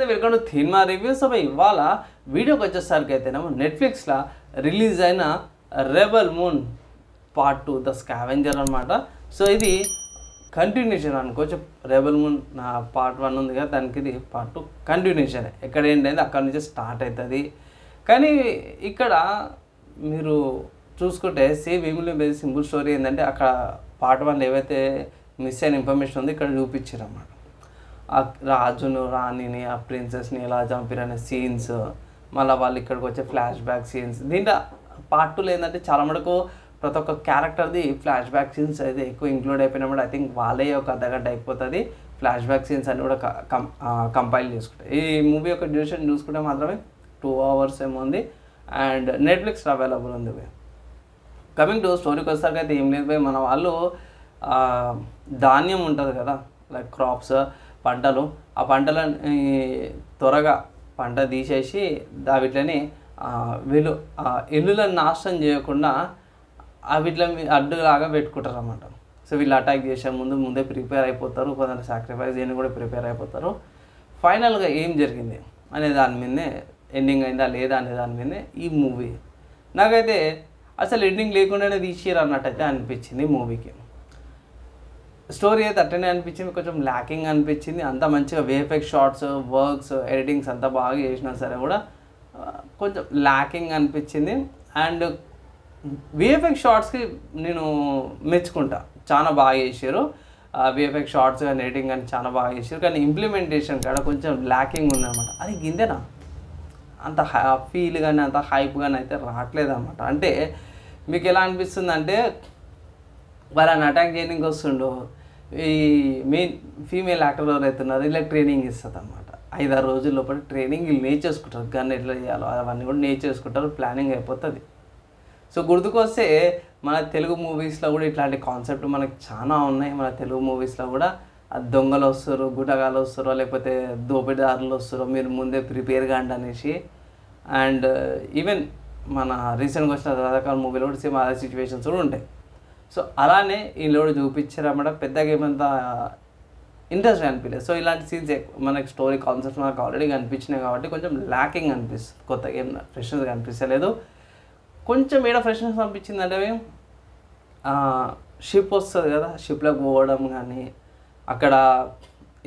Welcome to cinema reviews. ఇవాళ వీడియోకి వచ్చేసరికి అయితేనేమో నెట్ఫ్లిక్స్లో రిలీజ్ అయిన rebel moon part 2 the scavenger అనమాట. సో ఇది కంటిన్యూషన్ అనుకోవచ్చు. రెబల్ మూన్ పార్ట్ 1 ఉంది కదా, దానికి ఇది పార్ట్ 2 కంటిన్యూషన్. ఎక్కడ ఏంటంటే అక్కడ నుంచి స్టార్ట్ అవుతుంది. కానీ ఇక్కడ మీరు చూసుకుంటే సేమ్ ఏమిలో బేస్ సింపుల్ స్టోరీ ఏంటంటే అక్కడ పార్ట్ 1 ఏవైతే మిస్ అయిన ఇన్ఫర్మేషన్ ఉంది ఇక్కడ చూపించారు అన్నమాట. ఆ రాజును రాణిని ఆ ప్రిన్సెస్ని ఎలా చంపిరనే సీన్స్, మళ్ళీ వాళ్ళు ఇక్కడికి వచ్చే ఫ్లాష్ బ్యాక్ సీన్స్. దీంట్లో పార్ట్ 2లో ఏంటంటే చాలా మటుకు ప్రతి ఒక్క క్యారెక్టర్ది ఫ్లాష్ బ్యాక్ సీన్స్ అయితే ఎక్కువ ఇంక్లూడ్ అయిపోయినప్పుడు ఐ థింక్ వాళ్ళే ఒక అర్ధగంట అయిపోతుంది. ఫ్లాష్ బ్యాక్ సీన్స్ అన్నీ కూడా కంపైల్ చేసుకుంటాయి. ఈ మూవీ యొక్క డ్యూరేషన్ చూసుకుంటే మాత్రమే 2 hours ఏమో ఉంది అండ్ నెట్ఫ్లిక్స్లో అవైలబుల్ ఉంది. కమింగ్ టు స్టోరీకి వచ్చేసరికి అయితే ఏం లేదు, మన వాళ్ళు ధాన్యం ఉంటుంది కదా, లైక్ క్రాప్స్ పంటలు, ఆ పంటలని త్వరగా పంట తీసేసి వీటిని వీళ్ళు ఇల్లులను నాశనం చేయకుండా వీటిని అడ్డులాగా పెట్టుకుంటారు అన్నమాట. సో వీళ్ళు అటాక్ చేసే ముందే ప్రిపేర్ అయిపోతారు, కొందరు సాక్రిఫైస్ చేయని కూడా ప్రిపేర్ అయిపోతారు. ఫైనల్గా ఏం జరిగింది అనే దాని మీదనే, ఎండింగ్ అయిందా లేదా అనే దాని మీదనే ఈ మూవీ. నాకైతే అసలు ఎండింగ్ లేకుండానే తీసిరు అన్నట్టయితే అనిపించింది మూవీకి. స్టోరీ అయితే అట్టనే అనిపించింది, కొంచెం ల్యాకింగ్ అనిపించింది. అంత మంచిగా విఎఫ్ఎక్స్ షార్ట్స్, వర్క్స్, ఎడిటింగ్స్ అంతా బాగా చేసినా సరే కూడా కొంచెం ల్యాకింగ్ అనిపించింది. అండ్ విఎఫ్ఎక్స్ షార్ట్స్కి నేను మెచ్చుకుంటా, చాలా బాగా చేశారు. విఎఫ్ఎక్స్ షార్ట్స్ కానీ ఎడిటింగ్ కానీ చాలా బాగా చేశారు. కానీ ఇంప్లిమెంటేషన్ కాడ కొంచెం ల్యాకింగ్ ఉందన్నమాట. అది గిందేనా అంత ఫీల్ కానీ అంత హైప్ కానీ అయితే రావట్లేదు అనమాట. అంటే మీకు ఎలా అనిపిస్తుంది అంటే వాళ్ళని అటాక్ చేయడానికి వస్తుండో ఈ మెయిన్ ఫీమేల్ యాక్టర్ ఎవరు అవుతున్నారు ఇలా ట్రైనింగ్ ఇస్తుంది అనమాట. 5-6 రోజుల లోపల ట్రైనింగ్ వీళ్ళు నేర్చేసుకుంటారు. గన్ ఎట్లా చేయాలో అవన్నీ కూడా నేర్చేసుకుంటారు, ప్లానింగ్ అయిపోతుంది. సో గుర్తుకొస్తే మన తెలుగు మూవీస్లో కూడా ఇట్లాంటి కాన్సెప్ట్ మనకు చాలా ఉన్నాయి. మన తెలుగు మూవీస్లో కూడా దొంగలు వస్తారు, గుటగాలు వస్తారు, లేకపోతే దోపిడీదారులు వస్తారు, మీరు ముందే ప్రిపేర్ కాండి అనేసి. అండ్ ఈవెన్ మన రీసెంట్గా వచ్చిన రకరకాల మూవీలో కూడా సేమ్ అదే సిచ్యువేషన్స్ కూడా ఉంటాయి. సో అలానే వీళ్ళు కూడా చూపించారన్నమాట. పెద్దగా ఏమంతా ఇంట్రెస్ట్ అనిపించలేదు. సో ఇలాంటి సీన్స్ మనకి స్టోరీ కాన్సెప్ట్స్ మనకు ఆల్రెడీ కనిపించినాయి కాబట్టి కొంచెం ల్యాకింగ్ అనిపిస్తుంది. కొత్తగా ఏం ఫ్రెష్నెస్ కనిపించలేదు. కొంచెం ఏడ ఫ్రెష్నెస్ అనిపించింది అంటే షిప్ వస్తుంది కదా, షిప్లోకి పోవడం కానీ అక్కడ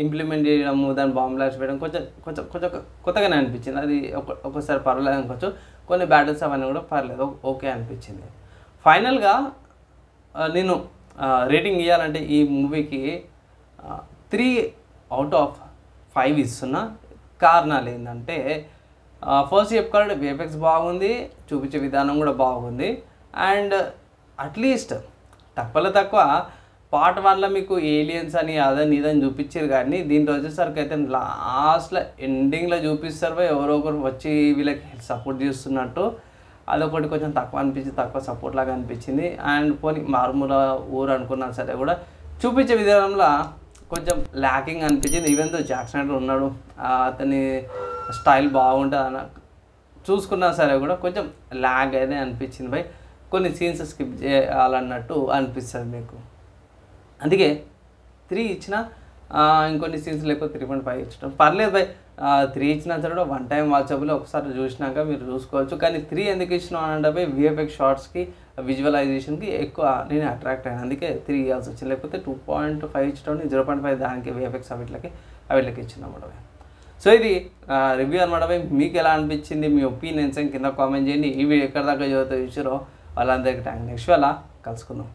ఇంప్లిమెంట్ చేయడము, దాన్ని బాంబ్ బ్లాస్ట్ వేయడం కొంచెం కొంచెం కొంచెం కొత్తగానే అనిపించింది. అది ఒక్కోసారి పర్వాలేదు అనుకోవచ్చు. కొన్ని బ్యాటిల్స్ అవన్నీ కూడా పర్లేదు, ఓకే అనిపించింది. ఫైనల్గా నేను రేటింగ్ ఇవ్వాలంటే ఈ మూవీకి 3/5 ఇస్తున్నా. కారణాలు ఏంటంటే ఫస్ట్ చెప్పుకోవాలంటే విఎఫ్ఎక్స్ బాగుంది, చూపించే విధానం కూడా బాగుంది. అండ్ అట్లీస్ట్ తక్కువ పార్ట్ 1లో మీకు ఏలియన్స్ అని అదని ఇదని చూపించారు, కానీ దీంట్లో వచ్చేసరికి అయితే లాస్ట్లో ఎండింగ్లో చూపిస్తారు ఎవరో ఒకరు వచ్చి వీళ్ళకి సపోర్ట్ చేస్తున్నట్టు. అదొకటి కొంచెం తక్కువ అనిపించింది, తక్కువ సపోర్ట్ లాగా అనిపించింది. అండ్ పోనీ మారుమూల ఊరు అనుకున్నా సరే కూడా చూపించే విధానంలో కొంచెం ల్యాకింగ్ అనిపించింది. ఈవెన్ తో జాక్సన్ ఉన్నాడు, అతని స్టైల్ బాగుంటుంది అన్న చూసుకున్నా సరే కూడా కొంచెం ల్యాగ్ అయితే అనిపించింది. బై కొన్ని సీన్స్ స్కిప్ చేయాలన్నట్టు అనిపిస్తుంది మీకు. అందుకే 3 ఇచ్చిన, ఇంకొన్ని సీన్స్ లేకపోతే 3.5 ఇచ్చడం పర్లేదు బై. 3 ఇచ్చినా సరే కూడా వన్ టైం వాచబుల్, ఒకసారి చూసినాక మీరు చూసుకోవచ్చు. కానీ 3 ఎందుకు ఇచ్చినాం అంటే బై విఎఫ్ఎక్స్ షార్ట్స్కి, విజువలైజేషన్కి ఎక్కువ నేను అట్రాక్ట్ అయ్యాను, అందుకే 3 ఇవ్వాల్సి వచ్చింది. లేకపోతే 2.5 ఇచ్చడం, 0.5 దానికి విఎఫ్ఎక్స్ అవిట్లకి ఇచ్చిందన్నమాట. సో ఇది రివ్యూ అనమాట. మీకు ఎలా అనిపించింది, మీ ఒపీనియన్స్ కింద కామెంట్ చేయండి. ఈ వీడియో ఎక్కడ దాకా చదువుతూ చూసారో వాళ్ళందరికీ థ్యాంక్. నెక్స్ట్ అలా కలుసుకుందాం.